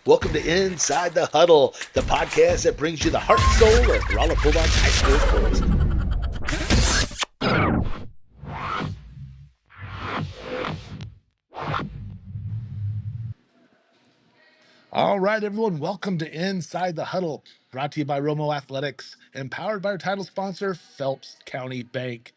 Welcome to Inside the Huddle, the podcast that brings you the heart and soul of Rolla Bulldogs high school sports. All right, everyone, welcome to Inside the Huddle, brought to you by Romo Athletics, empowered by our title sponsor, Phelps County Bank.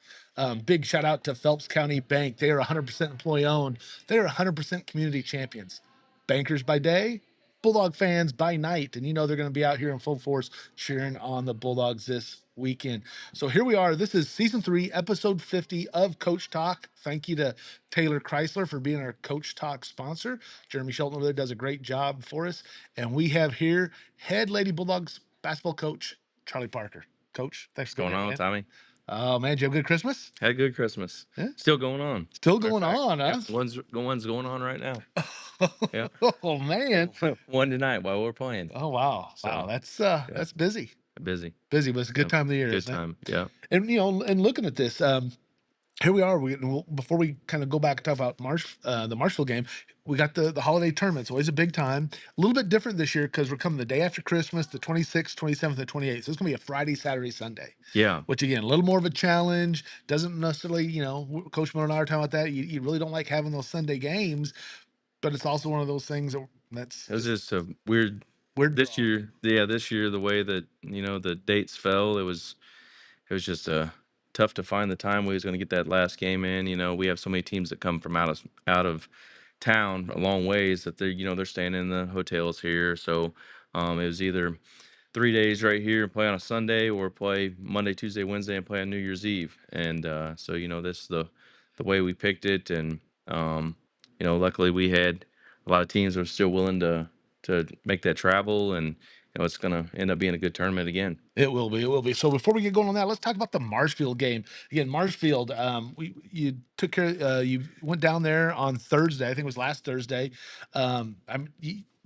Big shout out to Phelps County Bank. They are 100% employee owned. They are 100% community champions. Bankers by day, Bulldog fans by night. And you know they're going to be out here in full force cheering on the Bulldogs this weekend. So here we are. This is season 3, episode 50 of Coach Talk. Thank you to Taylor Chrysler for being our Coach Talk sponsor. Jeremy Shelton over there does a great job for us. And we have here head Lady Bulldogs basketball coach, Charley Paker. Coach, thanks for What's going on, man. Tommy? Oh, man, did you have a good Christmas? Had a good Christmas. Yeah. Still going on. Still going on, huh? Yeah, one's going on right now. Yeah. Oh, man. One tonight while we're playing. Oh, wow. So, wow, that's busy. Busy. Busy, but it's a good time of the year. Good isn't it? time. Yeah. And and looking at this, here we are. Before we kind of go back and talk about the Marshville game, we got the holiday tournament. It's always a big time. A little bit different this year because we're coming the day after Christmas, the 26th, 27th, and 28th. So it's gonna be a Friday, Saturday, Sunday. Yeah. Which again, a little more of a challenge. Doesn't necessarily, Coach Miller and I are talking about that. You really don't like having those Sunday games, but it's also one of those things that's It was just a weird this draw. year. Yeah, this year the way that the dates fell, it was just tough to find the time we was going to get that last game in. We have so many teams that come from out of town a long ways that they're staying in the hotels here. So it was either 3 days right here and play on a Sunday, or play Monday, Tuesday, Wednesday, and play on New Year's Eve. And so this is the way we picked it. And luckily we had a lot of teams that were still willing to make that travel, and it's gonna end up being a good tournament again. It will be. It will be. So before we get going on that, let's talk about the Marshfield game. Again, Marshfield, you took care. You went down there on Thursday. I think it was last Thursday.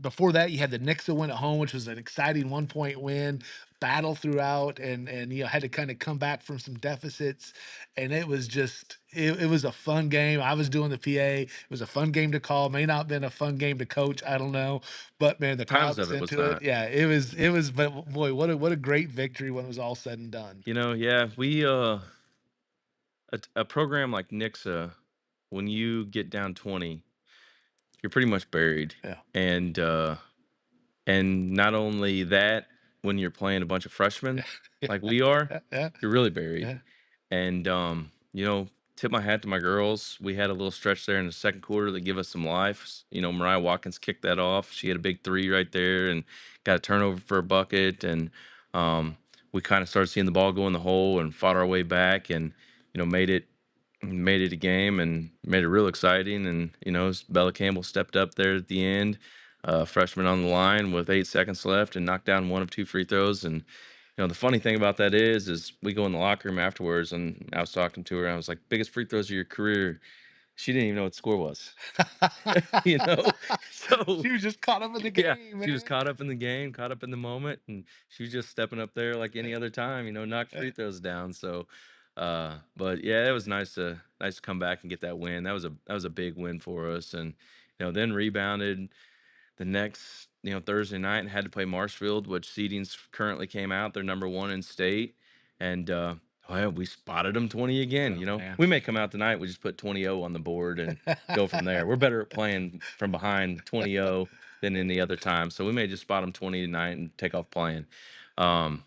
Before that, you had the Nixa win at home, which was an exciting 1-point win. Battle throughout, and had to kind of come back from some deficits, and it was just it was a fun game. I was doing the PA. It was a fun game to call. May not have been a fun game to coach. I don't know, but man, the crowd Times of was it was into it. not. Yeah, it was. It was. But boy, what a great victory when it was all said and done. Yeah, we a program like Nixa, when you get down 20, you're pretty much buried. Yeah. And not only that, when you're playing a bunch of freshmen like we are, Yeah. you're really buried. Yeah. And tip my hat to my girls. We had a little stretch there in the second quarter that give us some life. Mariah Watkins kicked that off. She had a big 3 right there and got a turnover for a bucket. And we kind of started seeing the ball go in the hole and fought our way back, and made it a game and made it real exciting. And Bella Campbell stepped up there at the end, freshman on the line with 8 seconds left, and knocked down 1 of 2 free throws. And the funny thing about that is we go in the locker room afterwards, and I was talking to her, and I was like, biggest free throws of your career. She didn't even know what the score was. So She was just caught up in the game. yeah, Man. she was caught up in the game, caught up in the moment, and she was just stepping up there like any other time, knock free throws down. So but yeah, it was nice to come back and get that win. That was a big win for us. And then rebounded the next Thursday night and had to play Marshfield, which seedings currently came out. They're number 1 in state. And well, we spotted them 20 again. Man. We may come out tonight, we just put 20-0 on the board and go from there. We're better at playing from behind 20-0 than any other time, so we may just spot them 20 tonight and take off playing. But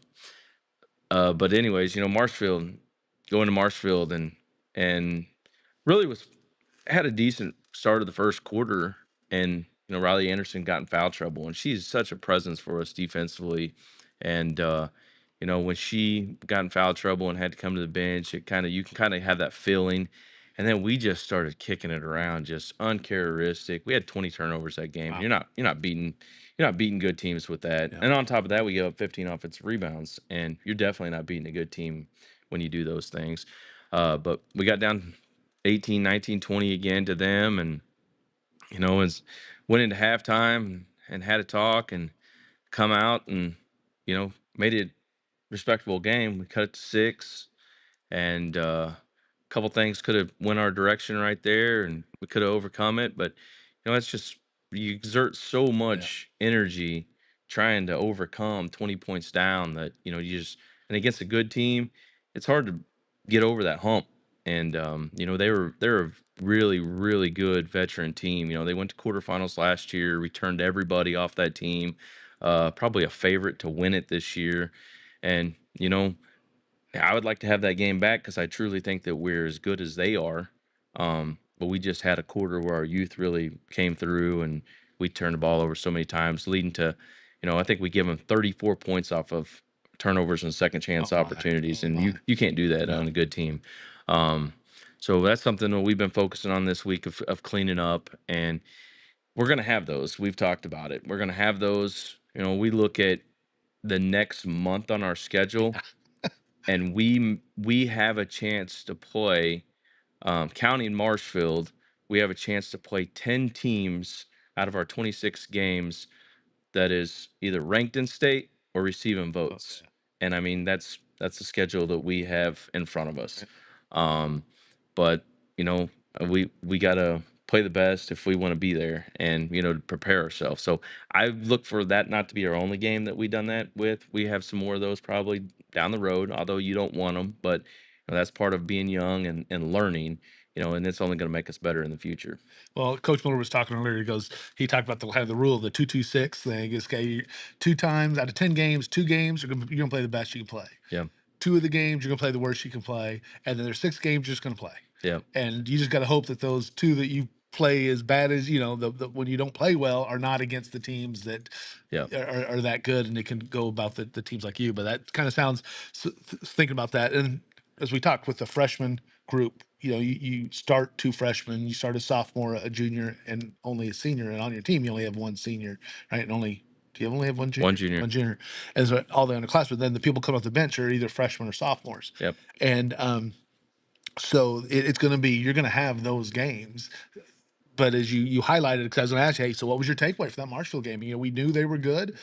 anyways, Marshfield, going to Marshfield, and really had a decent start of the first quarter. And Riley Anderson got in foul trouble, and she's such a presence for us defensively. And when she got in foul trouble and had to come to the bench, you can kind of have that feeling. And then we just started kicking it around, just uncharacteristic. We had 20 turnovers that game. Wow. You're not beating good teams with that. Yeah. And on top of that, we gave up 15 offensive rebounds, and you're definitely not beating a good team when you do those things. But we got down 18, 19, 20 again to them, and went into halftime and had a talk and come out and made it a respectable game. We cut it to 6, and a couple things could have went our direction right there, and we could have overcome it. But it's just you exert so Yeah. much energy trying to overcome 20 points down that, you just, and against a good team, it's hard to get over that hump. And they're a really, really good veteran team. They went to quarterfinals last year, returned everybody off that team. Probably a favorite to win it this year. And, yeah, I would like to have that game back because I truly think that we're as good as they are. But we just had a quarter where our youth really came through and we turned the ball over so many times, leading to, I think we give them 34 points off of turnovers and second Oh chance my. opportunities, Oh and my. you can't do that on No. a good team. Um, so that's something that we've been focusing on this week of cleaning up, and we're gonna have those. We've talked about it. We're gonna have those. We look at the next month on our schedule and we have a chance to play county and Marshfield. We have a chance to play 10 teams out of our 26 games that is either ranked in state or receiving Oh, votes. yeah. And I mean that's the schedule that we have in front of us. Right. Um, but you know we gotta play the best if we want to be there and to prepare ourselves. So I look for that not to be our only game that we done that with. We have some more of those probably down the road, although you don't want them, but that's part of being young and learning. And it's only going to make us better in the future. Well, Coach Miller was talking earlier. He talked about the kind of the rule, the 2-2-6 thing. Is okay, 2 times out of 10 games, 2 games you're gonna play the best you can play. Yeah. 2 of the games you're gonna play the worst you can play, and then there's 6 games you're just gonna play. Yeah. And you just got to hope that those 2 that you play as bad as the when you don't play well are not against the teams that Yeah. are that good, and it can go about the teams like you. But that kind of sounds thinking about that. And as we talked with the freshman group, you start 2 freshmen, you start a sophomore, a junior, and only a senior, and on your team you only have one senior, right? And only do you only have one One junior? junior. One junior, and so all the underclassmen. Then the people come off the bench are either freshmen or sophomores, Yep. and so it's going to be you're going to have those games. But as you highlighted, because I was going to ask you, hey, so what was your takeaway from that Marshfield game? We knew they were good.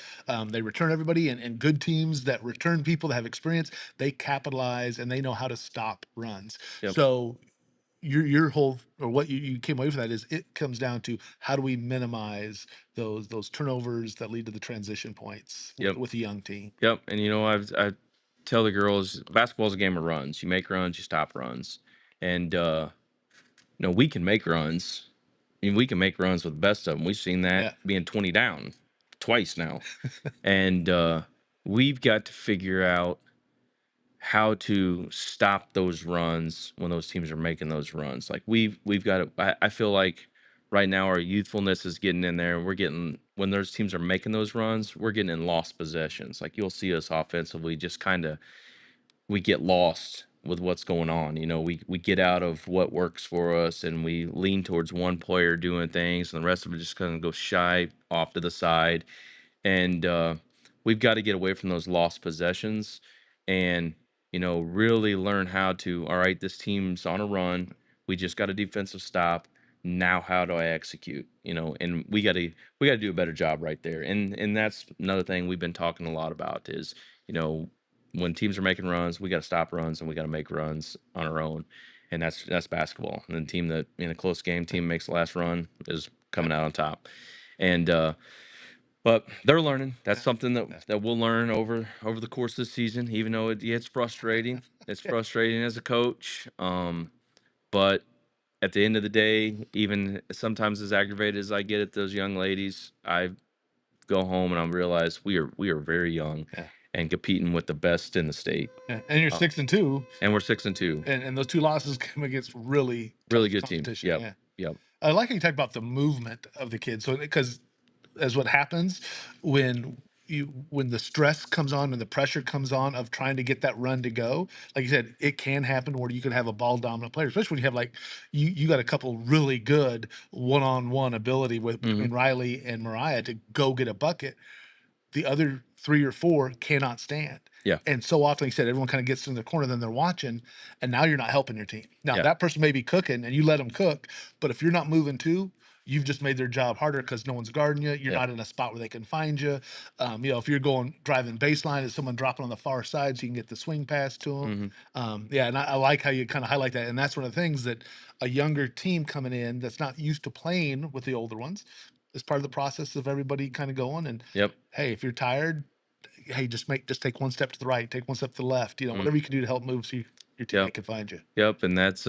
They return everybody, and good teams that return people that have experience, they capitalize and they know how to stop runs. Yep. So your whole or what you came away from that is it comes down to how do we minimize those turnovers that lead to the transition points Yep. with a young team. Yep. And I tell the girls basketball's a game of runs. You make runs, you stop runs. And we can make runs. I mean, we can make runs with the best of them. We've seen that Yeah. being 20 down twice now. And we've got to figure out how to stop those runs when those teams are making those runs. Like we've got to I feel like right now our youthfulness is getting in there. We're getting when those teams are making those runs, we're getting in lost possessions. Like you'll see us offensively just kind of we get lost with what's going on. We get out of what works for us and we lean towards one player doing things and the rest of it just kind of go shy off to the side. And we've got to get away from those lost possessions and really learn how to, all right, this team's on a run, we just got a defensive stop, now how do I execute? And we got to do a better job right there. And that's another thing we've been talking a lot about is you know when teams are making runs, we got to stop runs and we got to make runs on our own. And that's basketball. And the team that in a close game team makes the last run is coming out on top. And but they're learning. That's something that we'll learn over the course of the season. Even though it's frustrating, it's frustrating as a coach. But at the end of the day, even sometimes as aggravated as I get at those young ladies, I go home and I realize we are very young Yeah. and competing with the best in the state. Yeah. And you're Uh, 6-2, and we're 6-2, and those 2 losses come against really really tough good teams. competition. Yep, Yeah. yep, I like how you talk about the movement of the kids. So because as what happens when the stress comes on and the pressure comes on of trying to get that run to go, like you said, it can happen where you could have a ball dominant player, especially when you have like you got a couple really good one-on-one ability with hmm between Riley and Mariah to go get a bucket. The other 3 or 4 cannot stand. yeah, And so often, like you said, everyone kind of gets in the corner, then they're watching, and now you're not helping your team. Now yeah, that person may be cooking, and you let them cook, but if you're not moving too, you've just made their job harder because no one's guarding you. You're yeah, not in a spot where they can find you. If you're going driving baseline, is someone dropping on the far side so you can get the swing pass to them. hmm Yeah, and I like how you kind of highlight that, and that's one of the things that a younger team coming in that's not used to playing with the older ones is part of the process of everybody kind of going. And Yep. hey, if you're tired, hey, just take one step to the right, take one step to the left. Mm, Whatever you can do to help move so your teammate yep. can find you. Yep. And that's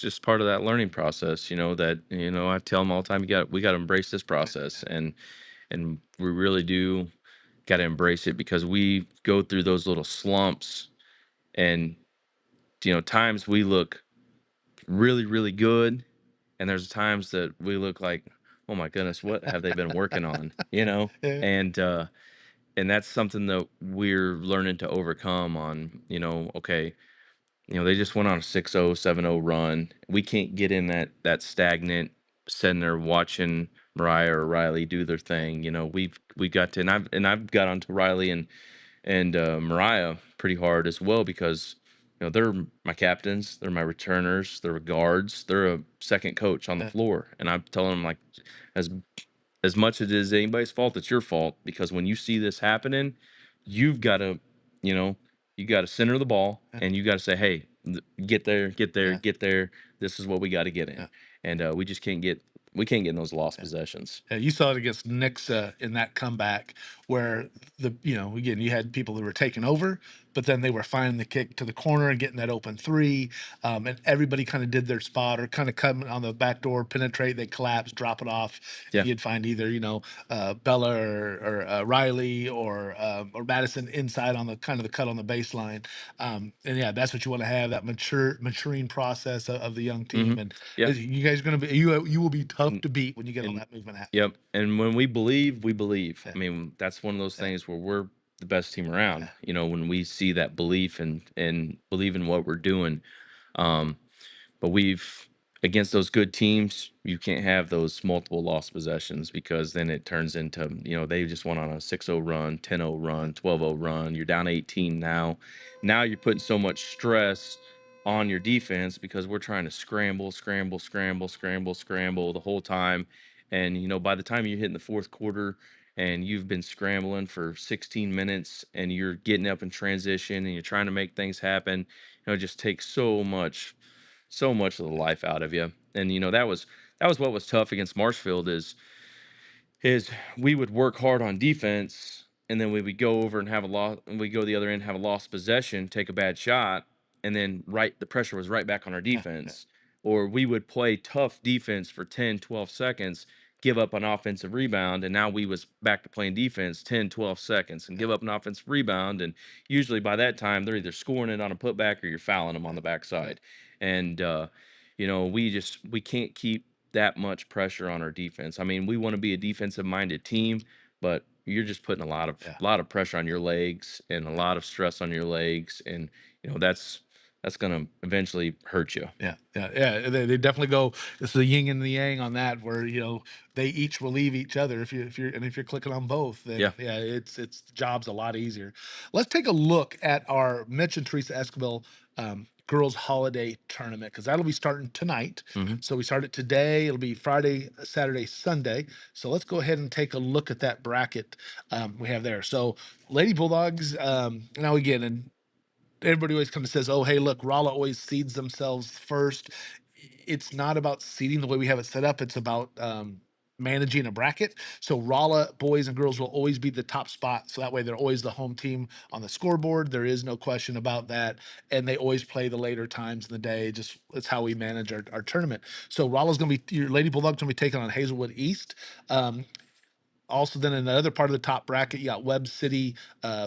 just part of that learning process, that, I tell them all the time, we got to embrace this process. And we really do got to embrace it because we go through those little slumps and, times we look really, really good. And there's times that we look like, oh my goodness, what have they been working on? Yeah, And that's something that we're learning to overcome on, okay, they just went on a 6-0, 7-0 run. We can't get in that stagnant sitting there watching Mariah or Riley do their thing. We got to, and I've got onto Riley and Mariah pretty hard as well because they're my captains, they're my returners, they're guards, they're a second coach on the yeah, floor, and I'm telling them like, as as much as it is anybody's fault, it's your fault because when you see this happening, you've got to, you know, you got to center the ball yeah, and you got to say, hey, get there, get there, yeah, get there. This is what we got to get in, yeah. and we just can't get in those lost Yeah. possessions. Yeah, you saw it against Nixa in that comeback where again, you had people that were taking over, but then they were finding the kick to the corner and getting that open three. And everybody kind of did their spot or kind of come on the back door, penetrate, they collapse, drop it off. And Yeah. you'd find either, Bella or Riley or Madison inside on the kind of the cut on the baseline. And yeah, that's what you want to have, that maturing process of the young Hmm. team. And Yeah. you guys are going to be, you will be tough And, to beat when you get all and that movement happening. yep. And when we believe, we believe. Yeah, I mean, that's one of those yeah, things where we're the best team yeah, around. When we see that belief and believe in what we're doing. Um, But against those good teams, you can't have those multiple lost possessions because then it turns into, they just went on a 6-0 run, 10-0 yeah, run, 12-0 run. You're down 18 now. Now you're putting so much stress on your defense because we're trying to scramble, scramble, scramble, scramble, scramble the whole time. And, by the time you hit in the fourth quarter and you've been scrambling for 16 minutes and you're getting up in transition and you're trying to make things happen, it just takes so much of the life out of you. And that was what was tough against Marshfield is we would work hard on defense and then we would go over and have a loss and we go the other end, have a lost possession, take a bad shot, and then the pressure was right back on our yeah, yeah, defense. Or we would play tough defense for 10, 12 seconds, give up an offensive rebound, and now we was back to playing defense 10, 12 seconds and yeah, give up an offensive rebound. And usually by that time they're either scoring it on a putback or you're fouling them on yeah, the yeah, backside. And we can't keep that much pressure on our defense. I mean, we want to be a defensive minded team, but you're just putting a lot of yeah. lot of pressure on your legs and a lot of stress on your legs, and that's going to eventually hurt you. Yeah, yeah, yeah. They definitely go. It's the yin and the yang on that, where they each relieve each other. If you're clicking on both, then Yeah. yeah, it's the job's a lot easier. Let's take a look at our Mitch and Teresa Esquibel girls holiday tournament because that'll be starting tonight. Hmm. So we start it today. It'll be Friday, Saturday, Sunday. So let's go ahead and take a look at that bracket we have there. So Lady Bulldogs. Now again, and everybody always kind of says, "Oh, hey, look, Rolla always seeds themselves first." It's not about seeding the way we have it set up. It's about managing a bracket. So Rolla boys and girls will always be the top spot. So that way they're always the home team on the scoreboard. There is no question about that. And they always play the later times in the day. Just it's how we manage our tournament. So Rolla's going to be your Lady Bulldog's going to be taking on Hazelwood East. Also, then in the other part of the top bracket, you got Webb City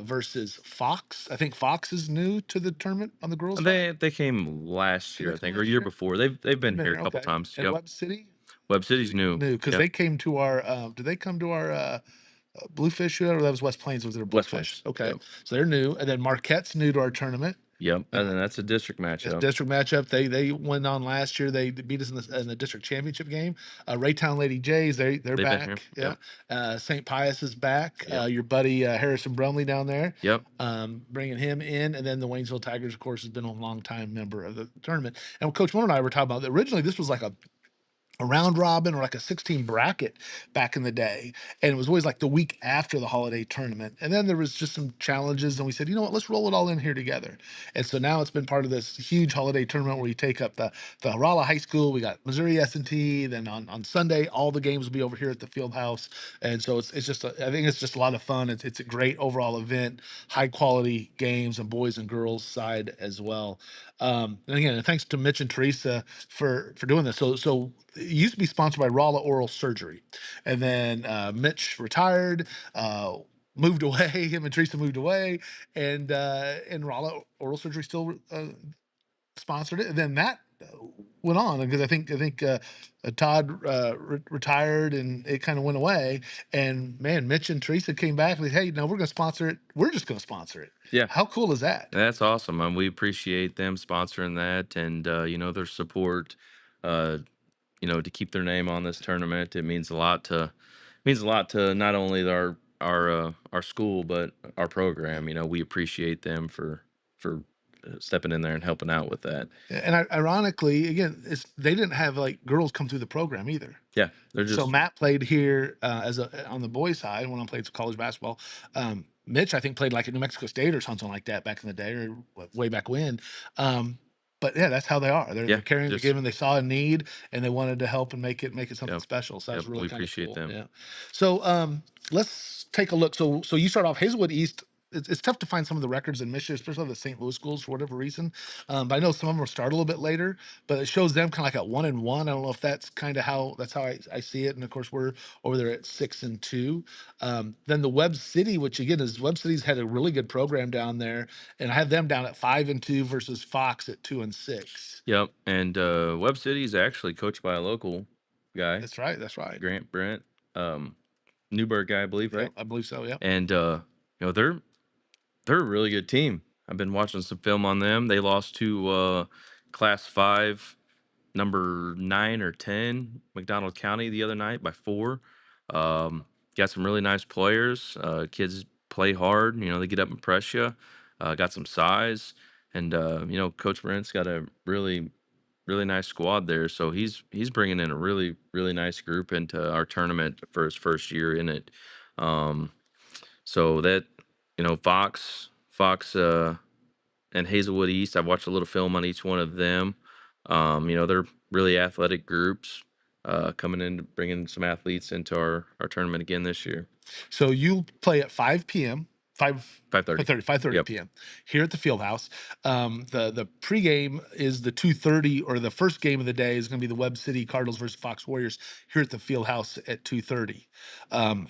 versus Fox. I think Fox is new to the tournament on the girls' side. They came last Did year, they I come think, or last year year? before. They've They've been been here a here, couple okay. times. And Yep. Webb City Web City's new. new because Yep. they came to our. Did they come to our Bluefish or that was West Plains? Was it a West Bluefish? Plains. Okay, Yep. so they're new, and then Marquette's new to our tournament. Yep. And Uh, then that's a district It's matchup. district matchup. They went on last year. They beat us in the district championship game. Raytown Lady Jays, they're They've been here. back. Yeah. Yep. St. Pius is back. Yep. Your buddy Harrison Brumley down there, Yep. bringing him in, and then the Waynesville Tigers, of course, has been a long time member of the tournament. And Coach Moore and I were talking about that originally. This was like a a round robin or like a 16 bracket back in the day. And it was always like the week after the holiday tournament. And then there was just some challenges, and we said, you know what, let's roll it all in here together. And so now it's been part of this huge holiday tournament where you take up the Rolla High School. We got Missouri S&T. Then on Sunday, all the games will be over here at the field house. And so it's just I think it's just a lot of fun. It's a great overall event, high quality games and boys and girls side as well. And again, thanks to Mitch and Teresa for doing this. So it used to be sponsored by Rolla Oral Surgery, and then Mitch retired. Moved away. Him and Teresa moved away, and Rolla Oral Surgery still sponsored it. And then that went on because I think Todd retired, and it kind of went away. And man, Mitch and Teresa came back and said, "Hey, no, we're going to sponsor it. We're just going to sponsor it." Yeah. How cool is that? That's awesome. We appreciate them sponsoring that, and their support. Uh, to keep their name on this tournament, it means a lot to not only our school but our program. We appreciate them for stepping in there and helping out with that. And ironically, again, they didn't have like girls come through the program either. Yeah, they're So just Matt played here as a on the boys' side when I played college basketball. Mitch, I think, played like at New Mexico State or something like that back in the day, or way back when. But yeah, that's how they are. They're yeah, carrying the just given. They saw a need and they wanted to help and make it something yep, special. So yep. that's We really kind of appreciate cool. them. Yeah. So let's take a look. So you start off Hazelwood East. It's tough to find some of the records in Michigan, especially the St. Louis schools for whatever reason. But I know some of them will start a little bit later, but it shows them kind of like at 1-1. I don't know if that's kind of how I see it. And of course, we're over there at 6-2. Then the Webb City, which again is Webb City's had a really good program down there, and I have them down at 5-2 versus Fox at 2-6. Yep, and Webb City is actually coached by a local guy, That's right. That's right. Grant Brent, Newberg guy, I believe, Yeah, right? I believe so. Yeah. And they're a really good team. I've been watching some film on them. They lost to Class 5, number 9 or 10, McDonald County the other night by 4. Um, got some really nice players. Kids play hard. They get up and press you. Got some size, and Coach Brent's got a really nice squad there. So he's bringing in a really nice group into our tournament for his first year in it. Um, so that Fox and Hazelwood East, I've watched a little film on each one of them. They're really athletic groups, coming in, bringing some athletes into our tournament again this year. So you play at 5 p.m. 5 5:30. 5:30 Yep. p.m. here at the field house. The pregame is the 2:30, or the first game of the day is going to be the Webb City Cardinals versus Fox Warriors here at the field house at 2:30.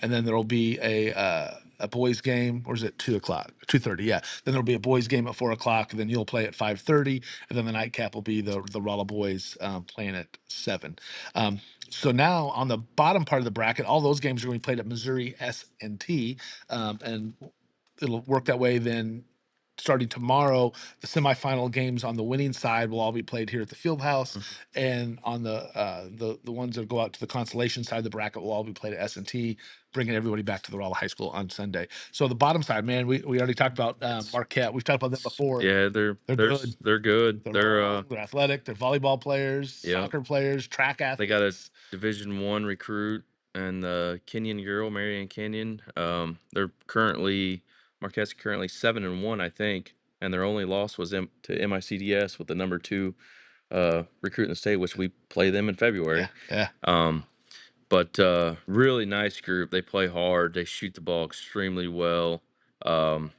And then there'll be a boys game, or is it 2 o'clock? 2:30, yeah. Then there'll be a boys game at 4 o'clock, and then you'll play at 5:30, and then the nightcap will be the Rolla boys playing at 7. So now on the bottom part of the bracket, all those games are going to be played at Missouri S&T, and it'll work that way. Then starting tomorrow, the semifinal games on the winning side will all be played here at the field house, Mhm. and on the ones that go out to the consolation side of the bracket will all be played at S&T, bringing everybody back to the Rolla High School on Sunday. So the bottom side, man, we already talked about Marquette. We've talked about them before. Yeah, they're They're they're good. they're good. They're They're long, they're athletic, they're volleyball players, yeah. soccer players, track They got a athletes. Division 1 recruit and Kenyon girl, Marianne Kenyon. They're currently Marquette's currently 7-1, I think, and their only loss was to MICDS with the number 2 recruit in the state, which we play them in Yeah, February. yeah. But really nice group. They play hard. They shoot the ball extremely well. Um,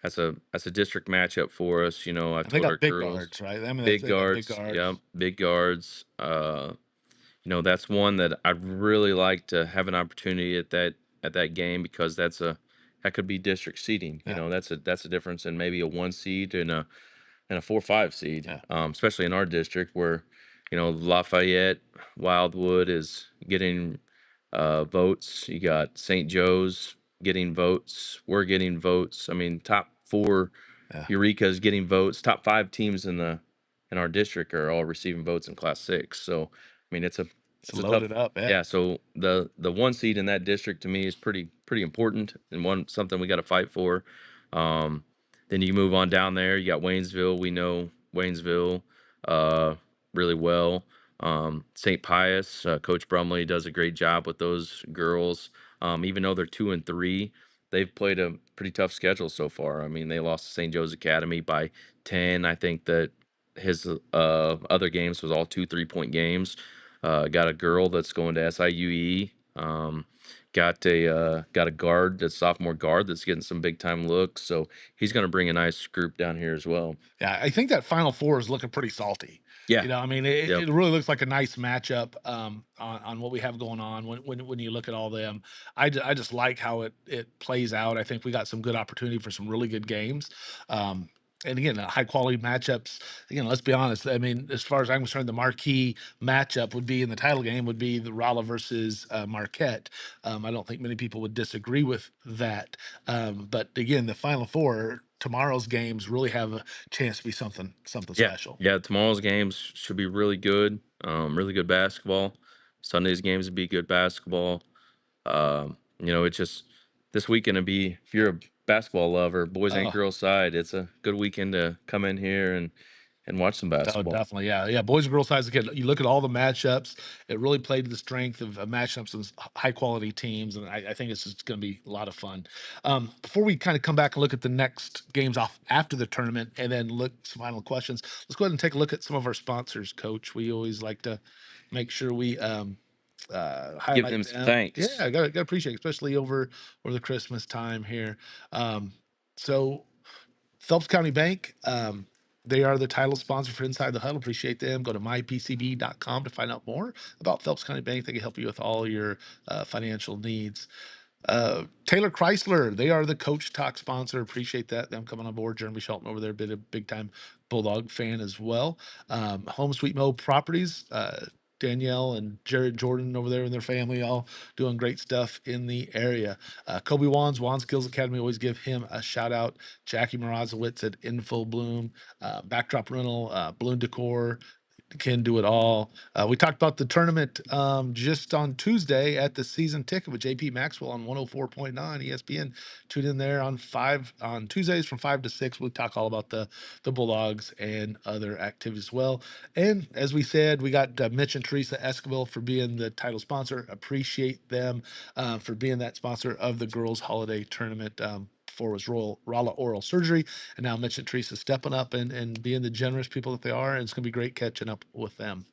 that's a district matchup for us. I've And they told our got big girls, guards, right? I mean, big they got big guards. guards. Yep, big guards. That's one that I'd really like to have an opportunity at that game, because that could be district seeding. Yeah, That's a difference in maybe a 1 seed and a 4-5 seed, yeah. especially in our district where Lafayette, Wildwood is getting votes. You got St. Joe's getting votes. We're getting votes. I mean, top 4 Yeah, Eureka's getting votes. Top 5 teams in our district are all receiving votes in Class 6. So I mean, it's it's a tough. loaded up. Yeah, Yeah. So the 1 seed in that district to me is pretty important, and something we got to fight for. Um, then you move on down there. You got Waynesville. We know Waynesville really well. St. Pius, Coach Brumley does a great job with those girls. Even though they're 2-3, they've played a pretty tough schedule so far. I mean, they lost to St. Joe's Academy by 10. I think that his other games was all 2 3-point games. Got a girl that's going to SIUE. Got a guard, that's sophomore guard, that's getting some big time looks. So he's going to bring a nice group down here as well. Yeah, I think that Final Four is looking pretty salty. Yeah. You know, I mean, it, Yep. it really looks like a nice matchup on what we have going on when you look at all them. I just like how it plays out. I think we got some good opportunity for some really good games. Um, and again, high quality matchups. Again, let's be honest. I mean, as far as I'm concerned, the marquee matchup would be in the title game would be the Rolla versus Marquette. I don't think many people would disagree with that. But again, the Final Four, tomorrow's games really have a chance to be something Yeah. special. Yeah. Tomorrow's games should be really good. Really good basketball. Sunday's games would be good basketball. It's just this weekend to be, if you're a basketball lover, boys and Oh, girls side, it's a good weekend to come in here and watch some oh, basketball. definitely, yeah, yeah. Boys and girls sides again. You look at all the matchups; it really played to the strength of matchups and high quality teams, and I think it's just going to be a lot of fun. Before we kind of come back and look at the next games off after the tournament, and then look some final questions, let's go ahead and take a look at some of our sponsors, Coach. We always like to make sure we Give highlight them some them. Yeah, thanks. I got to appreciate, especially over the Christmas time here. Um, so Phelps County Bank, they are the title sponsor for Inside the Huddle. Appreciate them. Go to mypcb.com to find out more about Phelps County Bank. They can help you with all your financial needs. Taylor Chrysler, they are the Coach Talk sponsor. Appreciate that. Them coming on board. Jeremy Shelton over there, been a big time Bulldog fan as well. Home Sweet Mo Properties, Danielle and Jared Jordan over there and their family, all doing great stuff in the area. Kobe Wands Skills Academy, always give him a shout out. Jackie Morazowitz at Info Bloom, Backdrop Rental, Balloon Decor, can do it all. We talked about the tournament just on Tuesday at the season ticket with JP Maxwell on 104.9 ESPN. Tune in there on Tuesdays from 5 to 6. We talk all about the Bulldogs and other activities as well. And as we said, we got Mitch and Terisa Esquibel for being the title sponsor. Appreciate them for being that sponsor of the girls' holiday tournament. Before was Rolla Oral Surgery, and now Mitch and Teresa stepping up and being the generous people that they are. And it's going to be great catching up with them.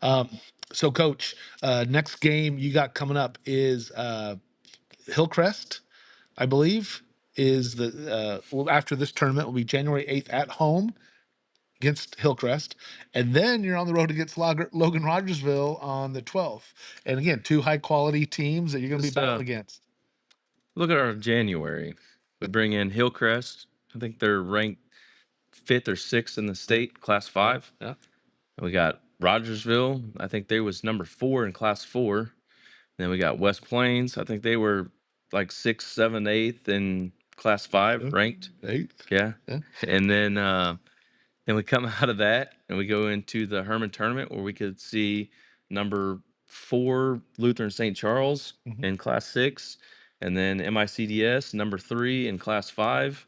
Um, so, Coach, next game you got coming up is Hillcrest, I believe, is the well, after this tournament will be January 8th at home against Hillcrest, and then you're on the road against Logan Rogersville on the 12th. And again, two high quality teams that you're going to be Just battling against. look at our January. We bring in Hillcrest. I think they're ranked fifth or sixth in the state, class Yeah, five. yeah. And we got Rogersville. I think they was number 4 in class 4. Then we got West Plains. I think they were like sixth, seventh, eighth in class 5 Yeah. ranked. 8th. Yeah. Yeah. And then we come out of that and we go into the Herman tournament where we could see number 4 Lutheran St. Charles Mhm. in class 6, and then MICDS number 3 in class 5.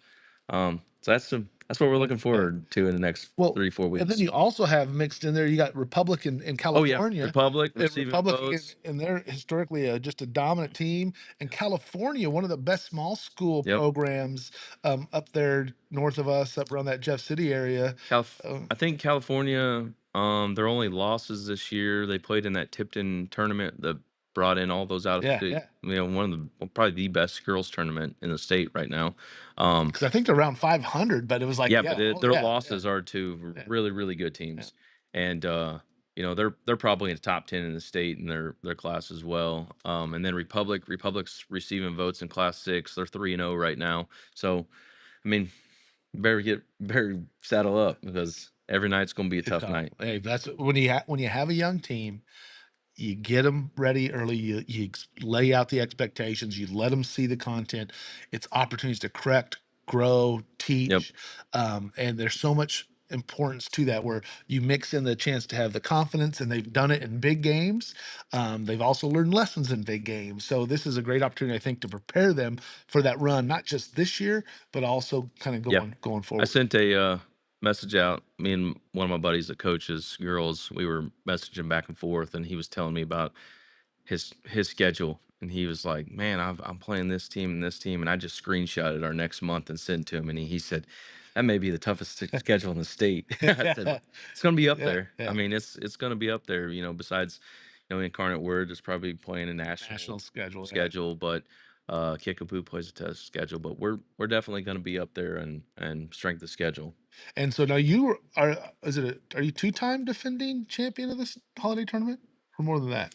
So that's what we're looking Yeah. forward to in the next Well, 3 4 and then weeks. you also have mixed in there, you got Republic in Oh yeah, California. Republic And receiving Republic, votes. and they're historically just a dominant team. And California, one of the best small school Yep. programs up there north of us, up around that Jeff City area. Um, I think California, their only losses this year, they played in that Tipton tournament that brought in all those out of yeah, state, yeah. one of the, well, probably the best girls tournament in the state right now. Um, Because I think they're around 500, but it was like, yeah, but yeah, oh, their yeah, yeah, losses are to yeah, really, really good yeah. teams. And, they're probably in the top 10 in the state in their class as well. And then Republic's receiving votes in class 6. They're 3-0 right now. So, I mean, better saddle up because every night's going to be a tough Yeah. night. Hey, that's when you have a young team. You get them ready early. You lay out the expectations. You let them see the content. It's opportunities to correct, grow, Yep. teach, and there's so much importance to that where you mix in the chance to have the confidence, and they've done it in big games. They've also learned lessons in big games. So this is a great opportunity, I think, to prepare them for that run, not just this year, but also kind of Yep. going I forward. sent a message out. Me and one of my buddies that coaches girls, we were messaging back and forth, and he was telling me about his schedule, and he was like, "Man, I'm playing this team and this team," and I just screenshotted our next month and sent to him, and he said, "That may be the toughest schedule in the state." I said, Yeah, "It's going to be up yeah, there. I yeah. mean, it's going to be up there. Besides, Incarnate Word is probably playing a National national schedule, yeah. schedule, but Kickapoo plays a test schedule, but we're definitely going to be up there and strength of schedule." And so now are you two-time defending champion of this holiday tournament or more than that?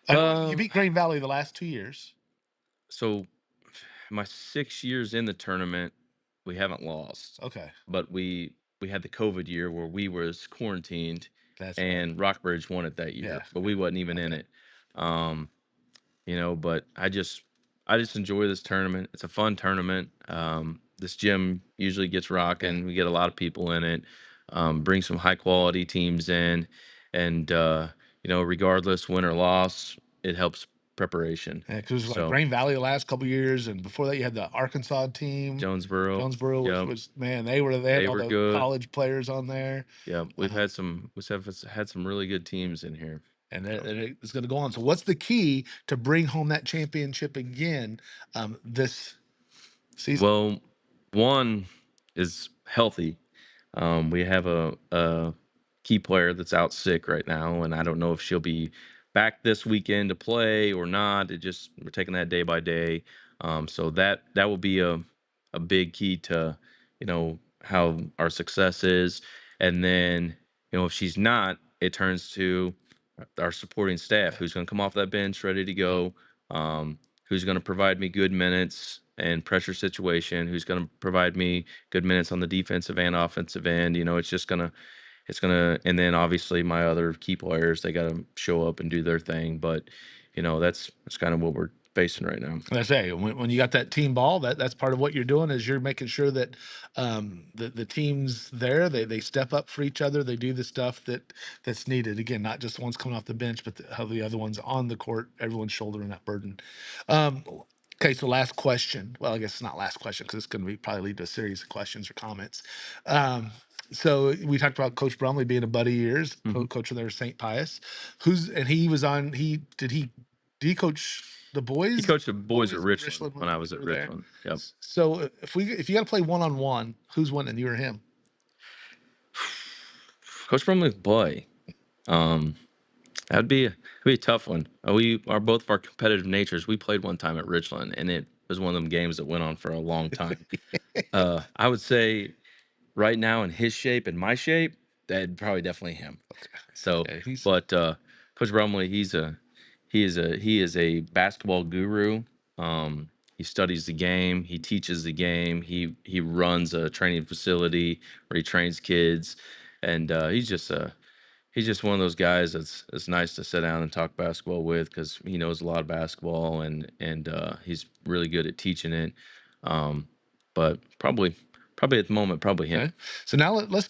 I know you Um, beat Green Valley the last 2 years. so my 6 years in the tournament, we haven't lost, Okay, but we had the COVID year where we was quarantined, that's right. and Rockbridge won it that Yeah, year, but yeah, we wasn't even in okay, it. Um, but I just enjoy this tournament. It's a fun tournament. This gym usually gets yeah. rocking. We get a lot of people in it. Bring some high quality teams in, and regardless win or loss, it helps preparation. Yeah, because it was like So Green Valley the last couple years, and before that you had the Arkansas team. Jonesboro, Jonesboro was yep, was man, they had they all were the good. college players on there. Yeah, Uh, had some really good teams in here. and it's going to go on. So, what's the key to bring home that championship again this season? Well, one is healthy. We have a key player that's out sick right now, and I don't know if she'll be back this weekend to play or not. We're taking that day by day. So that will be a big key to how our success is. And then if she's not, it turns to our supporting staff, Yeah, who's going to come off that bench ready to yeah. go. Who's going to provide me good minutes and pressure situation, who's going to provide me good minutes on the defensive and offensive end. And then obviously my other key players, they got to show up and do their thing. But, that's kind of what we're facing right now. And I say when you got that team ball, that's part of what you're doing is you're making sure that the teams there they step up for each other. They do the stuff that's needed. Again, not just the ones coming off the bench, but how the other ones on the court. Everyone's shouldering that burden. Um, okay, so last question. Well, I guess it's not last question because it's going to be probably lead to a series of questions or comments. So we talked about Coach Brumley being a buddy of yours, hmm coach of their St. Pius, he was on. Did he coach the He boys? coached the boys at Boys at Richland Richland when I when was you at were there. Richland. Yep. So if you got to play one on one, who's winning? You or him? Coach Brumley's boy. Um, that'd be a tough one. We are both of our competitive natures. We played one time at Richland, and it was one of them games that went on for a long time. I would say right now in his shape and my shape, that'd probably definitely him. So, Yeah, he's but Coach Brumley, he is a basketball guru. He studies the game. He teaches the game. He runs a training facility where he trains kids, and he's just one of those guys that's nice to sit down and talk basketball with because he knows a lot of basketball and he's really good at teaching it. Um, but probably at the moment, probably him. okay. So now let's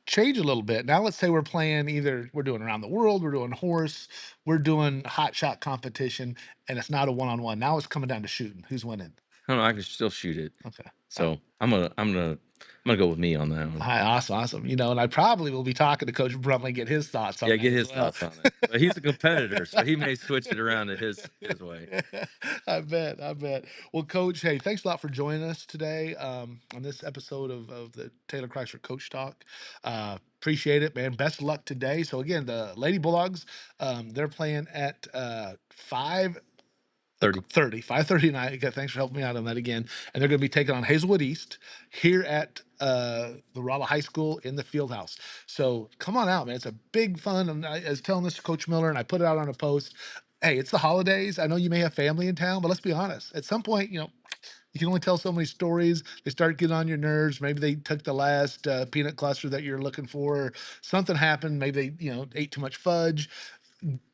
change a little bit. Now let's say we're playing either we're doing around the world, we're doing horse, we're doing hot shot competition, and it's not a one on one. Now it's coming down to shooting. Who's winning? I don't know. I can still shoot it, Okay. so I'm gonna go with me on that one. Hi, awesome, awesome. And I probably will be talking to Coach Brumley, get his thoughts on Yeah, that get as his well. thoughts on it. But he's a competitor, so he may switch it around to his way. I bet, I bet. Well, Coach, hey, thanks a lot for joining us today on this episode of the Taylor Chrysler Coach Talk. Appreciate it, man. Best of luck today. So again, the Lady Bulldogs, they're playing at 30. 5:30 tonight. Okay, thanks for helping me out on that again. And they're going to be taking on Hazelwood East here at the Rolla High School in the field house. So come on out, man. It's a big fun. And I was telling this to Coach Miller, and I put it out on a post. Hey, it's the holidays. I know you may have family in town, but let's be honest. At some point, you can only tell so many stories. They start getting on your nerves. Maybe they took the last peanut cluster that you're looking for. Or something happened. Maybe they, ate too much fudge.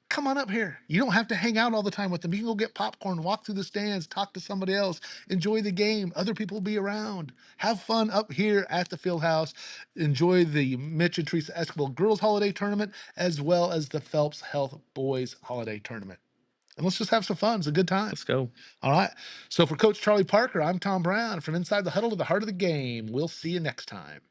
Come on up here. You don't have to hang out all the time with them. You can go get popcorn, walk through the stands, talk to somebody else, enjoy the game. Other people will be around. Have fun up here at the field house. Enjoy the Mitch and Teresa Esquibel Girls Holiday Tournament as well as the Phelps Health Boys Holiday Tournament. And let's just have some fun. It's a good time. Let's go. All right. So for Coach Charley Parker, I'm Tom Brown from Inside the Huddle to the Heart of the Game. We'll see you next time.